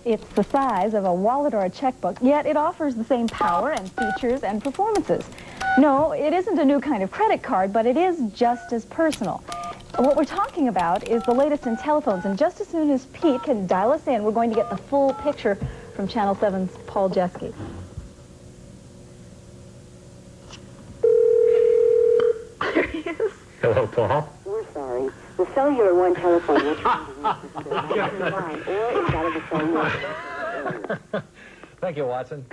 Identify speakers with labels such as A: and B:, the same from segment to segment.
A: It's the size of a wallet or a checkbook, yet it offers the same power and features and performances. No, it isn't a new kind of credit card, but it is just as personal. What we're talking about is the latest in telephones, and just as soon as Pete can dial us in, we're going to get the full picture from Channel 7's Paul Jeske. There he is.
B: Hello, Paul.
C: We're sorry. The cellular one telephone will line, or it's out of the phone.
B: Thank you, Watson.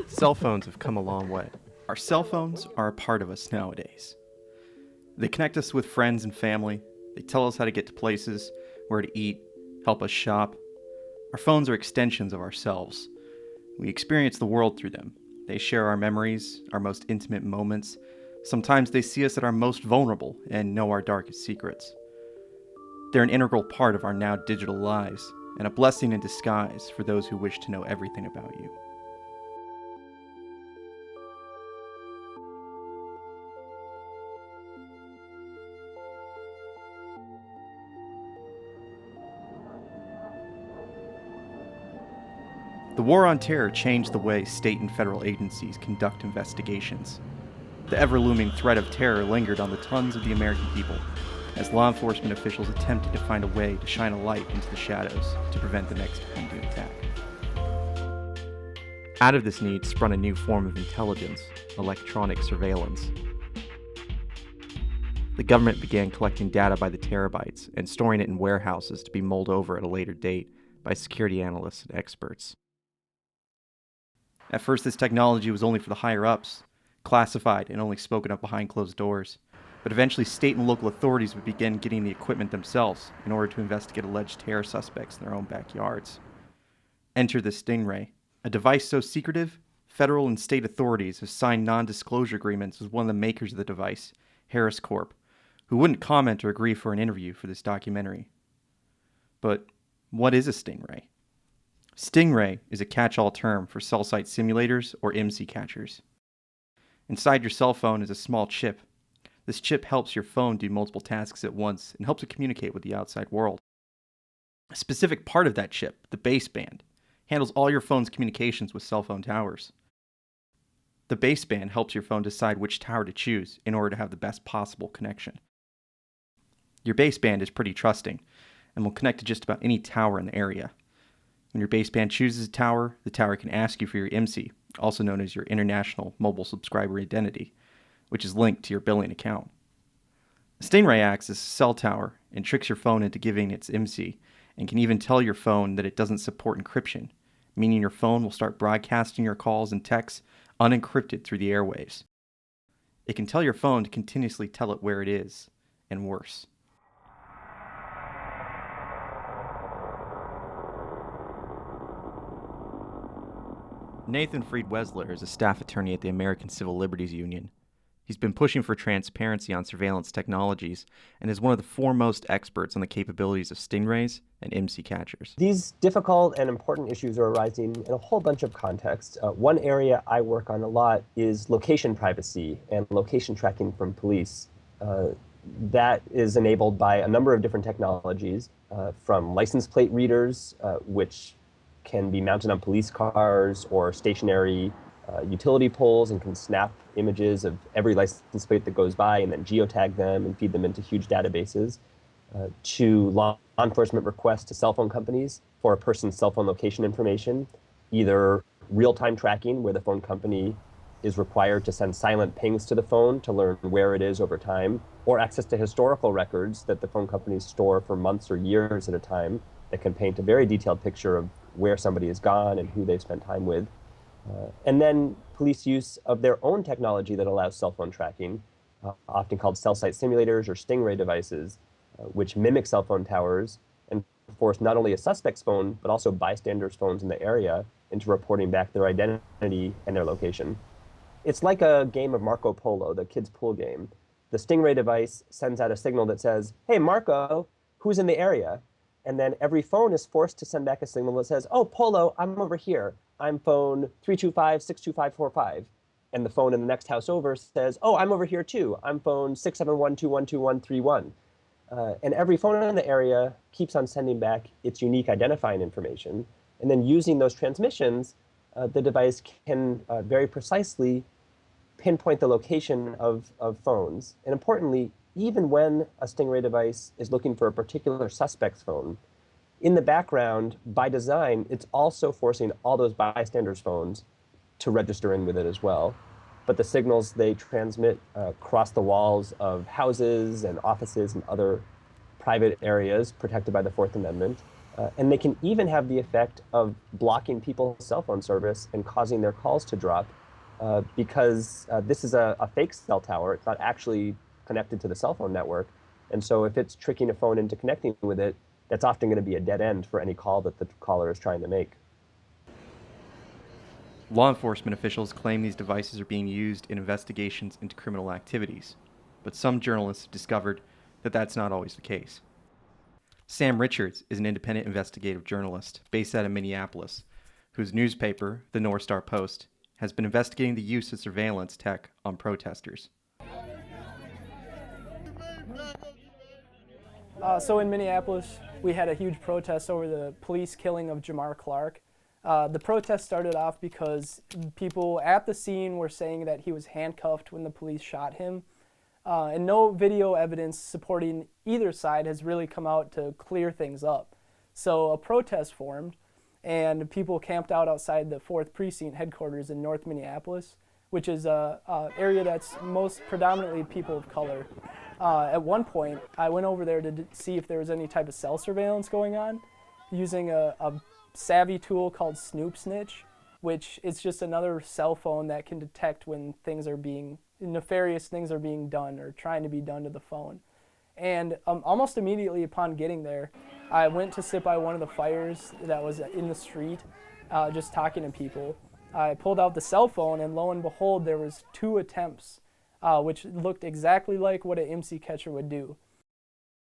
D: Cell phones have come a long way. Our cell phones are a part of us nowadays. They connect us with friends and family. They tell us how to get to places, where to eat, help us shop. Our phones are extensions of ourselves. We experience the world through them. They share our memories, our most intimate moments. Sometimes they see us at our most vulnerable and know our darkest secrets. They're an integral part of our now digital lives, and a blessing in disguise for those who wish to know everything about you. The War on Terror changed the way state and federal agencies conduct investigations. The ever-looming threat of terror lingered on the tongues of the American people, as law enforcement officials attempted to find a way to shine a light into the shadows to prevent the next Hindu attack. Out of this need sprung a new form of intelligence, electronic surveillance. The government began collecting data by the terabytes and storing it in warehouses to be mulled over at a later date by security analysts and experts. At first, this technology was only for the higher-ups, classified and only spoken of behind closed doors. But eventually, state and local authorities would begin getting the equipment themselves in order to investigate alleged terror suspects in their own backyards. Enter the Stingray, a device so secretive, federal and state authorities have signed non-disclosure agreements with one of the makers of the device, Harris Corp., who wouldn't comment or agree for an interview for this documentary. But what is a Stingray? Stingray is a catch-all term for cell site simulators or IMSI catchers. Inside your cell phone is a small chip. This chip helps your phone do multiple tasks at once and helps it communicate with the outside world. A specific part of that chip, the baseband, handles all your phone's communications with cell phone towers. The baseband helps your phone decide which tower to choose in order to have the best possible connection. Your baseband is pretty trusting and will connect to just about any tower in the area. When your baseband chooses a tower, the tower can ask you for your IMSI, also known as your International Mobile Subscriber Identity, which is linked to your billing account. The Stingray acts as a cell tower and tricks your phone into giving its IMSI, and can even tell your phone that it doesn't support encryption, meaning your phone will start broadcasting your calls and texts unencrypted through the airwaves. It can tell your phone to continuously tell it where it is, and worse. Nathan Fried Wessler is a staff attorney at the American Civil Liberties Union. He's been pushing for transparency on surveillance technologies and is one of the foremost experts on the capabilities of Stingrays and IMSI catchers.
E: These difficult and important issues are arising in a whole bunch of contexts. One area I work on a lot is location privacy and location tracking from police. That is enabled by a number of different technologies, from license plate readers, which can be mounted on police cars or stationary utility poles and can snap images of every license plate that goes by and then geotag them and feed them into huge databases, to law enforcement requests to cell phone companies for a person's cell phone location information, either real-time tracking where the phone company is required to send silent pings to the phone to learn where it is over time, or access to historical records that the phone companies store for months or years at a time that can paint a very detailed picture of where somebody has gone and who they've spent time with. And then police use of their own technology that allows cell phone tracking, often called cell site simulators or Stingray devices, which mimic cell phone towers and force not only a suspect's phone, but also bystanders' phones in the area into reporting back their identity and their location. It's like a game of Marco Polo, the kids' pool game. The Stingray device sends out a signal that says, "Hey, Marco, who's in the area?" And then every phone is forced to send back a signal that says, "Oh, Polo, I'm over here. I'm phone 325-62545. And the phone in the next house over says, "Oh, I'm over here too. I'm phone 671-212-131. And every phone in the area keeps on sending back its unique identifying information. And then using those transmissions, the device can very precisely pinpoint the location of phones. And importantly, even when a Stingray device is looking for a particular suspect's phone, in the background, by design, it's also forcing all those bystanders' phones to register in with it as well. But the signals they transmit cross the walls of houses and offices and other private areas protected by the Fourth Amendment. And they can even have the effect of blocking people's cell phone service and causing their calls to drop because this is a fake cell tower. It's not actually connected to the cell phone network. And so if it's tricking a phone into connecting with it, that's often going to be a dead end for any call that the caller is trying to make.
D: Law enforcement officials claim these devices are being used in investigations into criminal activities, but some journalists have discovered that that's not always the case. Sam Richards is an independent investigative journalist based out of Minneapolis, whose newspaper, the North Star Post, has been investigating the use of surveillance tech on protesters.
F: So in Minneapolis, we had a huge protest over the police killing of Jamar Clark. The protest started off because people at the scene were saying that he was handcuffed when the police shot him. And no video evidence supporting either side has really come out to clear things up. So a protest formed, and people camped out outside the 4th Precinct headquarters in North Minneapolis, which is an area that's most predominantly people of color. At one point, I went over there to see if there was any type of cell surveillance going on using a savvy tool called Snoop Snitch, which is just another cell phone that can detect when nefarious things are being done or trying to be done to the phone. And almost immediately upon getting there, I went to sit by one of the fires that was in the street, just talking to people. I pulled out the cell phone, and lo and behold, there was 2 attempts, which looked exactly like what an MC catcher would do.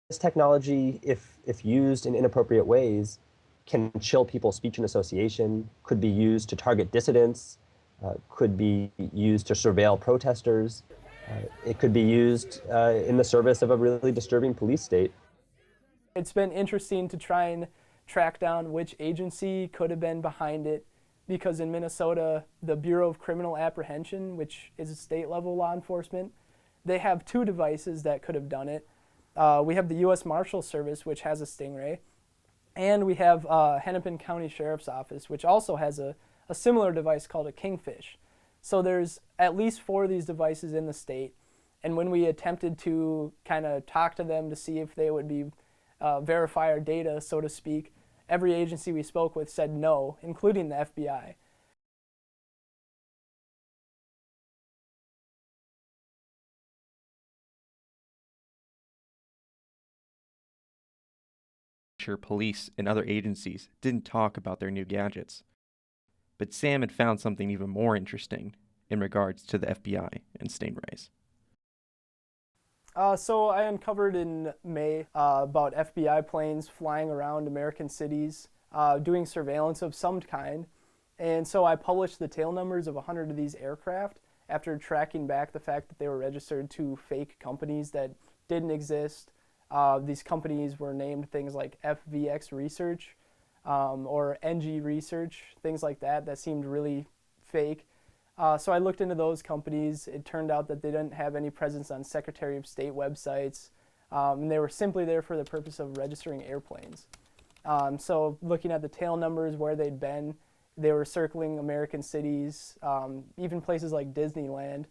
E: This technology, if used in inappropriate ways, can chill people's speech and association, could be used to target dissidents, could be used to surveil protesters. It could be used in the service of a really disturbing police state.
F: It's been interesting to try and track down which agency could have been behind it, because in Minnesota, the Bureau of Criminal Apprehension, which is a state-level law enforcement, they have 2 devices that could have done it. We have the U.S. Marshal Service, which has a Stingray, and we have Hennepin County Sheriff's Office, which also has a similar device called a Kingfish. So there's at least 4 of these devices in the state, and when we attempted to kind of talk to them to see if they would be verify our data, so to speak, every agency we spoke with said no, including the FBI.
D: Sure, police and other agencies didn't talk about their new gadgets. But Sam had found something even more interesting in regards to the FBI and Stingrays.
F: So I uncovered in May about FBI planes flying around American cities, doing surveillance of some kind. And so I published the tail numbers of 100 of these aircraft after tracking back the fact that they were registered to fake companies that didn't exist. These companies were named things like FVX Research or NG Research, things like that seemed really fake. So I looked into those companies. It turned out that they didn't have any presence on Secretary of State websites, and they were simply there for the purpose of registering airplanes. So looking at the tail numbers, where they'd been, they were circling American cities, even places like Disneyland,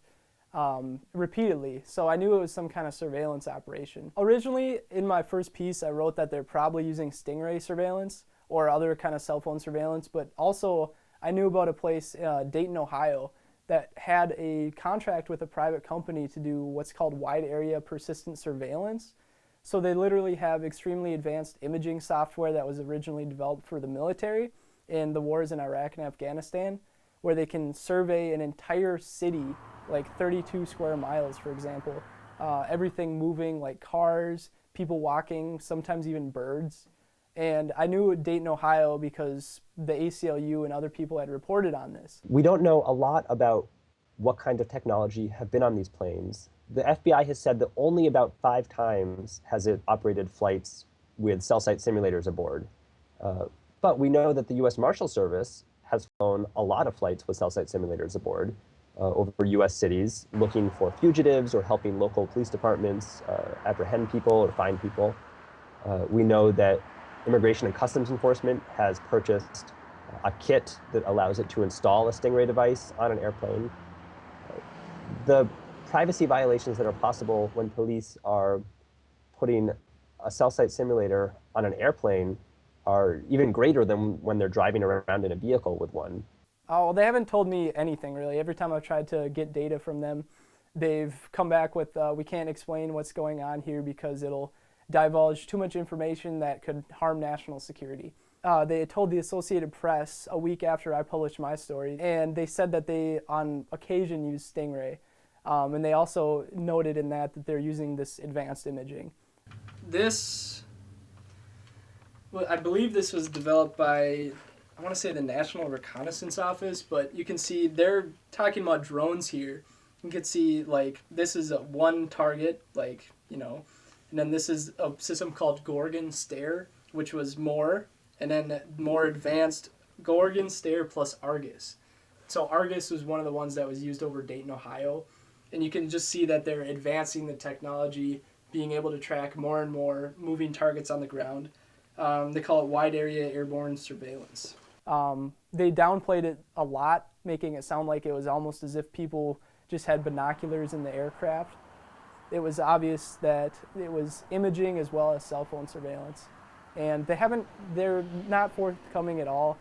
F: repeatedly. So I knew it was some kind of surveillance operation. Originally, in my first piece, I wrote that they're probably using Stingray surveillance or other kind of cell phone surveillance, but also I knew about a place, Dayton, Ohio, that had a contract with a private company to do what's called wide area persistent surveillance. So they literally have extremely advanced imaging software that was originally developed for the military in the wars in Iraq and Afghanistan, where they can survey an entire city, like 32 square miles, for example, everything moving, like cars, people walking, sometimes even birds. And I knew Dayton, Ohio, because the ACLU and other people had reported on this.
E: We don't know a lot about what kind of technology have been on these planes. The FBI has said that only about 5 times has it operated flights with cell site simulators aboard. But we know that the U.S. Marshal Service has flown a lot of flights with cell site simulators aboard over U.S. cities, looking for fugitives or helping local police departments apprehend people or find people. We know that Immigration and Customs Enforcement has purchased a kit that allows it to install a Stingray device on an airplane. The privacy violations that are possible when police are putting a cell site simulator on an airplane are even greater than when they're driving around in a vehicle with one.
F: Oh, well, they haven't told me anything, really. Every time I've tried to get data from them, they've come back with, we can't explain what's going on here because it'll divulge too much information that could harm national security. They had told the Associated Press a week after I published my story, and they said that they, on occasion, use Stingray. And they also noted in that they're using this advanced imaging. This, well, I believe this was developed by, I want to say the National Reconnaissance Office, but you can see they're talking about drones here. You can see, like, this is one target, like, you know, and then this is a system called Gorgon Stare, which was more, and then more advanced Gorgon Stare plus Argus. So Argus was one of the ones that was used over Dayton, Ohio, and you can just see that they're advancing the technology, being able to track more and more moving targets on the ground. They call it wide area airborne surveillance. They downplayed it a lot, making it sound like it was almost as if people just had binoculars in the aircraft. It was obvious that it was imaging as well as cell phone surveillance. And they're not forthcoming at all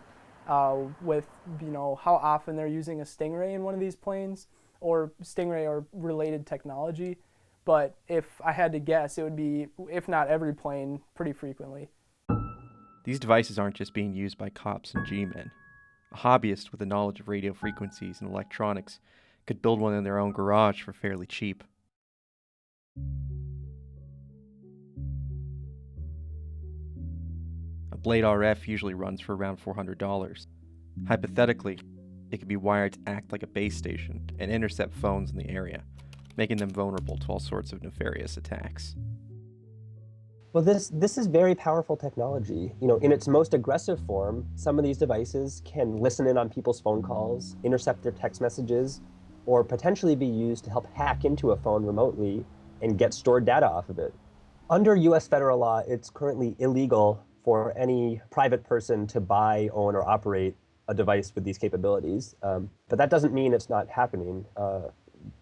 F: with, you know, how often they're using a Stingray in one of these planes or Stingray or related technology. But if I had to guess, it would be, if not every plane, pretty frequently.
D: These devices aren't just being used by cops and G-men. A hobbyist with a knowledge of radio frequencies and electronics could build one in their own garage for fairly cheap. A Blade RF usually runs for around $400. Hypothetically, it could be wired to act like a base station and intercept phones in the area, making them vulnerable to all sorts of nefarious attacks.
E: Well, this is very powerful technology. You know, in its most aggressive form, some of these devices can listen in on people's phone calls, intercept their text messages, or potentially be used to help hack into a phone remotely and get stored data off of it. Under U.S. federal law, it's currently illegal for any private person to buy, own, or operate a device with these capabilities. But that doesn't mean it's not happening.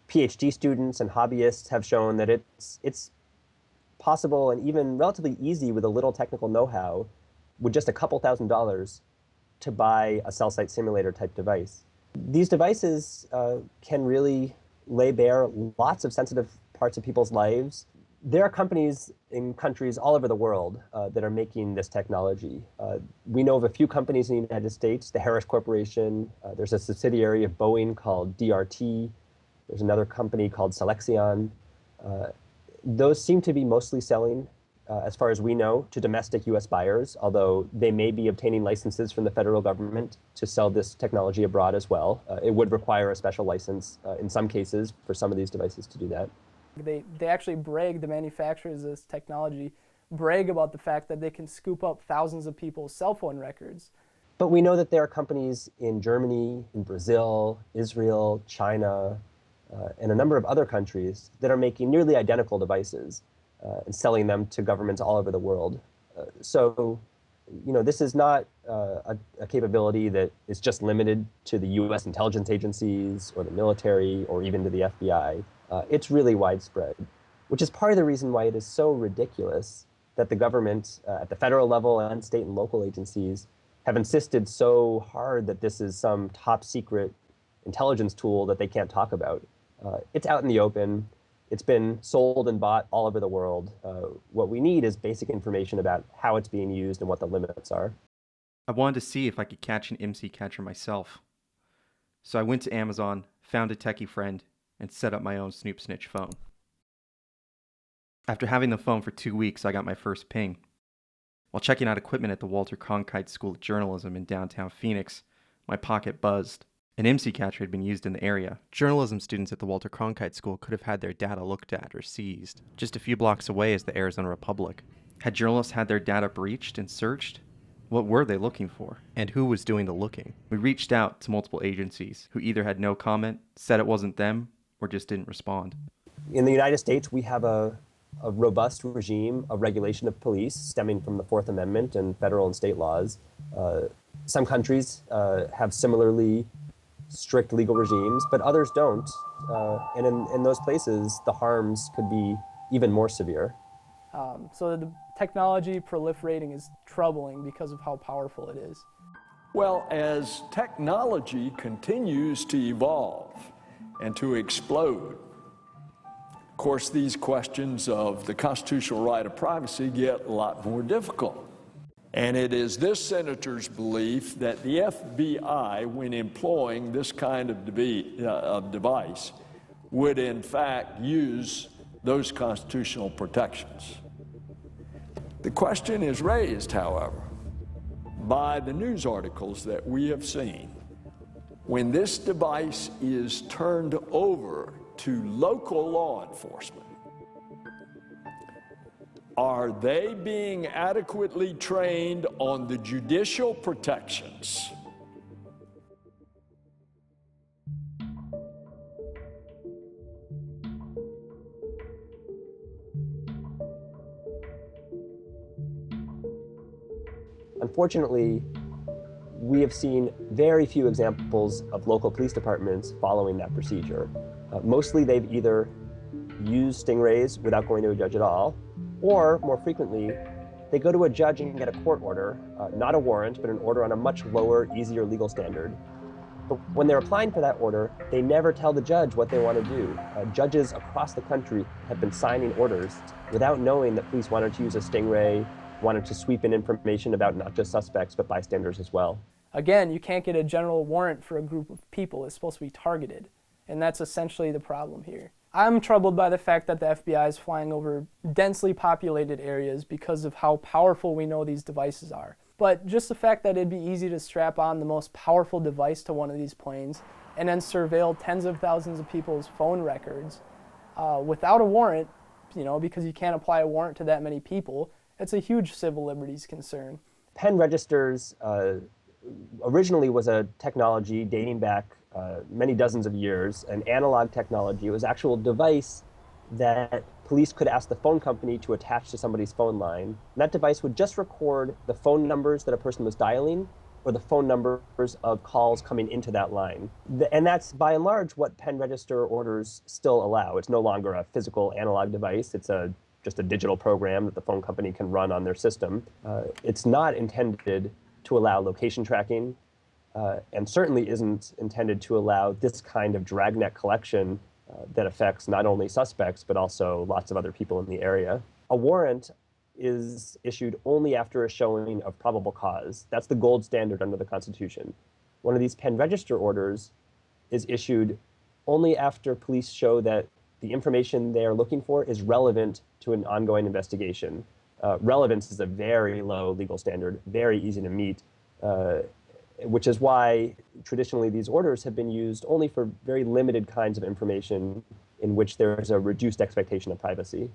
E: PhD students and hobbyists have shown that it's possible and even relatively easy with a little technical know-how, with just a couple $1,000s, to buy a cell site simulator type device. These devices can really lay bare lots of sensitive parts of people's lives. There are companies in countries all over the world that are making this technology. We know of a few companies in the United States, the Harris Corporation. There's a subsidiary of Boeing called DRT. There's another company called Selexion. Those seem to be mostly selling, as far as we know, to domestic U.S. buyers, although they may be obtaining licenses from the federal government to sell this technology abroad as well. It would require a special license in some cases for some of these devices to do that.
F: They actually brag, the manufacturers of this technology, brag about the fact that they can scoop up thousands of people's cell phone records.
E: But we know that there are companies in Germany, in Brazil, Israel, China, and a number of other countries that are making nearly identical devices and selling them to governments all over the world. So, you know, this is not a capability that is just limited to the U.S. intelligence agencies or the military or even to the FBI. It's really widespread, which is part of the reason why it is so ridiculous that the government at the federal level and state and local agencies have insisted so hard that this is some top secret intelligence tool that they can't talk about. It's out in the open. It's been sold and bought all over the world. What we need is basic information about how it's being used and what the limits are.
D: I wanted to see if I could catch an MC catcher myself. So I went to Amazon, found a techie friend, and set up my own Snoop Snitch phone. After having the phone for 2 weeks, I got my first ping. While checking out equipment at the Walter Cronkite School of Journalism in downtown Phoenix, my pocket buzzed. An MC catcher had been used in the area. Journalism students at the Walter Cronkite School could have had their data looked at or seized. Just a few blocks away is the Arizona Republic. Had journalists had their data breached and searched? What were they looking for? And who was doing the looking? We reached out to multiple agencies who either had no comment, said it wasn't them, or just didn't respond.
E: In the United States, we have a robust regime of regulation of police stemming from the Fourth Amendment and federal and state laws. Some countries have similarly strict legal regimes, but others don't. And in those places, the harms could be even more severe.
F: So the technology proliferating is troubling because of how powerful it is.
G: Well, as technology continues to evolve and to explode, of course, these questions of the constitutional right of privacy get a lot more difficult. And it is this senator's belief that the FBI, when employing this kind of device, would in fact use those constitutional protections. The question is raised, however, by the news articles that we have seen. When this device is turned over to local law enforcement, are they being adequately trained on the judicial protections?
E: Unfortunately, we have seen very few examples of local police departments following that procedure. Mostly they've either used Stingrays without going to a judge at all, or more frequently, they go to a judge and get a court order, not a warrant, but an order on a much lower, easier legal standard. But when they're applying for that order, they never tell the judge what they want to do. Judges across the country have been signing orders without knowing that police wanted to use a Stingray, wanted to sweep in information about not just suspects, but bystanders as well.
F: Again, you can't get a general warrant for a group of people. It's supposed to be targeted, and that's essentially the problem here. I'm troubled by the fact that the FBI is flying over densely populated areas because of how powerful we know these devices are. But just the fact that it'd be easy to strap on the most powerful device to one of these planes and then surveil tens of thousands of people's phone records without a warrant, because you can't apply a warrant to that many people, it's a huge civil liberties concern.
E: Pen registers originally was a technology dating back many dozens of years, an analog technology. It was an actual device that police could ask the phone company to attach to somebody's phone line. And that device would just record the phone numbers that a person was dialing or the phone numbers of calls coming into that line. And that's by and large what pen register orders still allow. It's no longer a physical analog device. It's just a digital program that the phone company can run on their system. It's not intended to allow location tracking, and certainly isn't intended to allow this kind of dragnet collection that affects not only suspects, but also lots of other people in the area. A warrant is issued only after a showing of probable cause. That's the gold standard under the Constitution. One of these pen register orders is issued only after police show that the information they are looking for is relevant to an ongoing investigation. Relevance is a very low legal standard, very easy to meet, which is why traditionally these orders have been used only for very limited kinds of information in which there is a reduced expectation of privacy.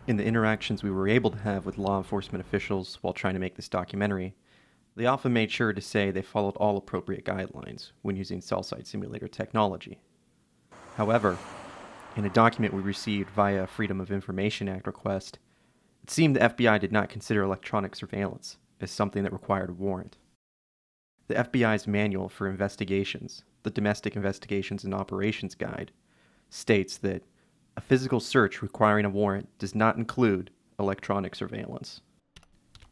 D: In the interactions we were able to have with law enforcement officials while trying to make this documentary, they often made sure to say they followed all appropriate guidelines when using cell site simulator technology. However, in a document we received via a Freedom of Information Act request, it seemed the FBI did not consider electronic surveillance as something that required a warrant. The FBI's Manual for Investigations, the Domestic Investigations and Operations Guide, states that a physical search requiring a warrant does not include electronic surveillance.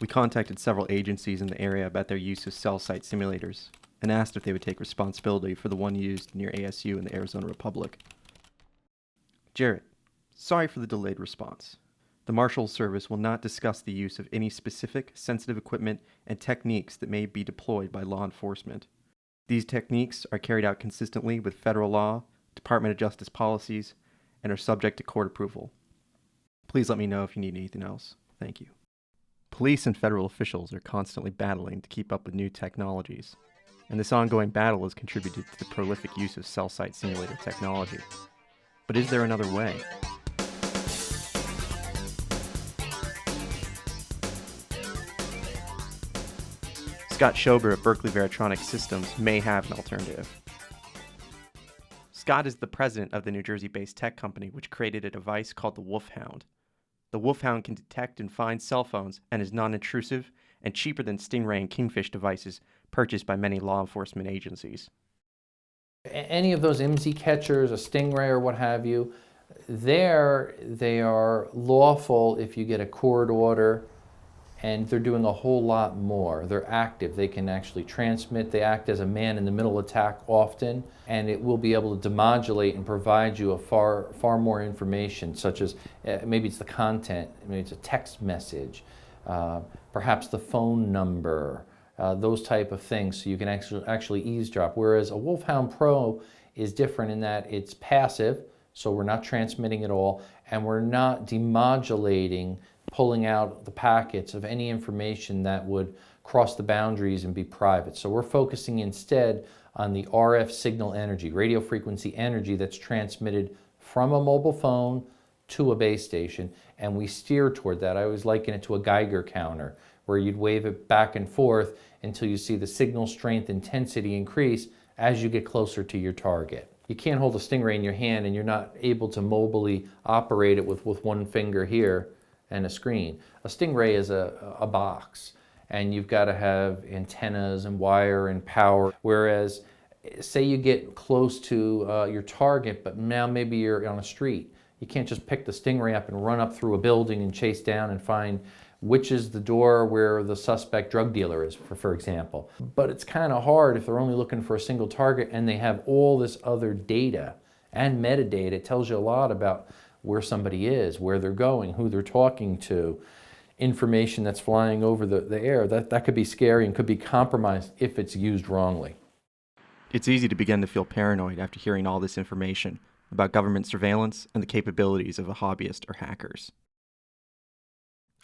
D: We contacted several agencies in the area about their use of cell site simulators and asked if they would take responsibility for the one used near ASU in the Arizona Republic. Jerod, sorry for the delayed response. The Marshals Service will not discuss the use of any specific sensitive equipment and techniques that may be deployed by law enforcement. These techniques are carried out consistently with federal law, Department of Justice policies, and are subject to court approval. Please let me know if you need anything else. Thank you. Police and federal officials are constantly battling to keep up with new technologies, and this ongoing battle has contributed to the prolific use of cell site simulator technology. But is there another way? Scott Schober at Berkeley Veritronic Systems may have an alternative. Scott is the president of the New Jersey-based tech company which created a device called the Wolfhound. The Wolfhound can detect and find cell phones and is non-intrusive and cheaper than Stingray and Kingfish devices purchased by many law enforcement agencies.
H: Any of those IMSI catchers, a Stingray or what have you, they are lawful if you get a court order, and they're doing a whole lot more. They're active. They can actually transmit. They act as a man-in-the-middle attack often, and it will be able to demodulate and provide you a far more information, such as maybe it's the content, maybe it's a text message, perhaps the phone number, those type of things, so you can actually eavesdrop. Whereas a Wolfhound Pro is different in that it's passive, so we're not transmitting at all, and we're not demodulating, pulling out the packets of any information that would cross the boundaries and be private. So we're focusing instead on the RF signal energy, radio frequency energy that's transmitted from a mobile phone to a base station, and we steer toward that. I always liken it to a Geiger counter, where you'd wave it back and forth until you see the signal strength intensity increase as you get closer to your target. You can't hold a Stingray in your hand and you're not able to mobily operate it with one finger here and a screen. A Stingray is a box, and you've got to have antennas and wire and power, whereas say you get close to your target, but now maybe you're on a street. You can't just pick the Stingray up and run up through a building and chase down and find which is the door where the suspect drug dealer is, for example. But it's kind of hard if they're only looking for a single target and they have all this other data and metadata. It tells you a lot about where somebody is, where they're going, who they're talking to, information that's flying over the air. That could be scary and could be compromised if it's used wrongly.
D: It's easy to begin to feel paranoid after hearing all this information about government surveillance and the capabilities of a hobbyist or hackers.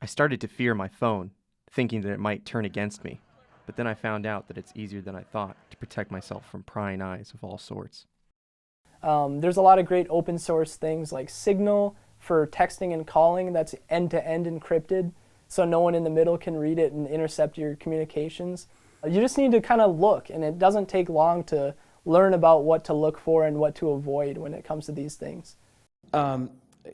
D: I started to fear my phone, thinking that it might turn against me, but then I found out that it's easier than I thought to protect myself from prying eyes of all sorts.
F: There's a lot of great open source things like Signal for texting and calling that's end-to-end encrypted, so no one in the middle can read it and intercept your communications. You just need to kind of look, and it doesn't take long to learn about what to look for and what to avoid when it comes to these things.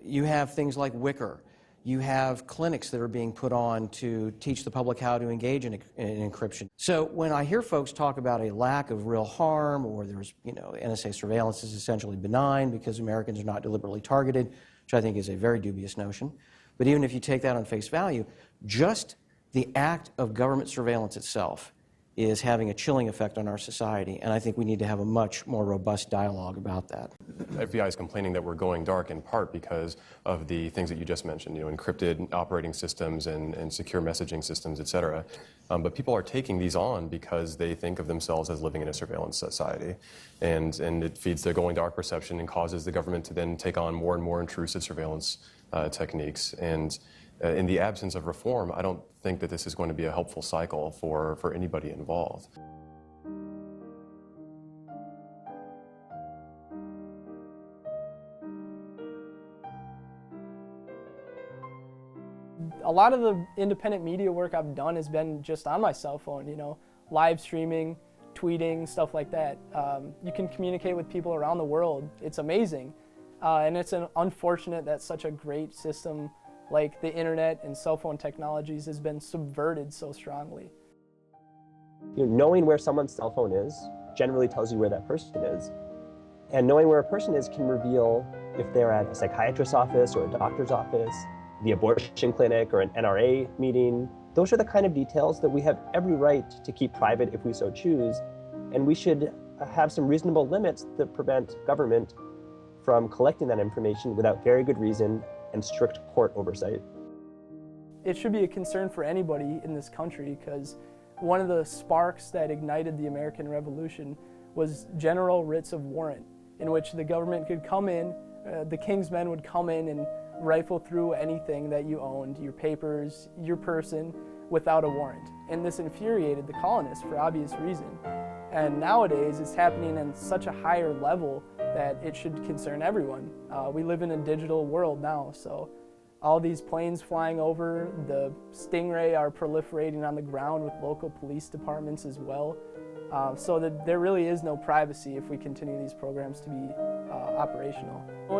I: You have things like Wicker. You have clinics that are being put on to teach the public how to engage in encryption. So when I hear folks talk about a lack of real harm, or there's, NSA surveillance is essentially benign because Americans are not deliberately targeted, which I think is a very dubious notion. But even if you take that on face value, just the act of government surveillance itself is having a chilling effect on our society, and I think we need to have a much more robust dialogue about that.
J: The FBI is complaining that we're going dark in part because of the things that you just mentioned, encrypted operating systems and secure messaging systems, et cetera. But people are taking these on because they think of themselves as living in a surveillance society. And it feeds their going dark perception and causes the government to then take on more and more intrusive surveillance techniques. And in the absence of reform, I don't think that this is going to be a helpful cycle for anybody involved.
F: A lot of the independent media work I've done has been just on my cell phone, live streaming, tweeting, stuff like that. You can communicate with people around the world. It's amazing. And it's unfortunate that such a great system like the internet and cell phone technologies has been subverted so strongly.
E: Knowing where someone's cell phone is generally tells you where that person is. And knowing where a person is can reveal if they're at a psychiatrist's office or a doctor's office, the abortion clinic or an NRA meeting. Those are the kind of details that we have every right to keep private if we so choose. And we should have some reasonable limits that prevent government from collecting that information without very good reason and strict court oversight.
F: It should be a concern for anybody in this country because one of the sparks that ignited the American Revolution was general writs of warrant, in which the government could come in, the king's men would come in and rifle through anything that you owned, your papers, your person, without a warrant. And this infuriated the colonists for obvious reason. And nowadays it's happening in such a higher level that it should concern everyone. We live in a digital world now, so all these planes flying over, the Stingray are proliferating on the ground with local police departments as well. So that there really is no privacy if we continue these programs to be operational.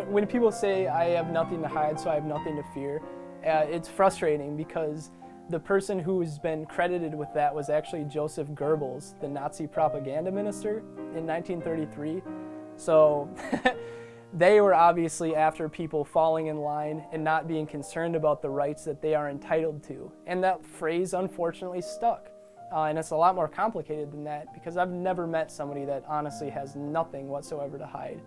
F: When people say I have nothing to hide, so I have nothing to fear, it's frustrating because the person who's been credited with that was actually Joseph Goebbels, the Nazi propaganda minister in 1933. So they were obviously after people falling in line and not being concerned about the rights that they are entitled to. And that phrase unfortunately stuck. And it's a lot more complicated than that because I've never met somebody that honestly has nothing whatsoever to hide.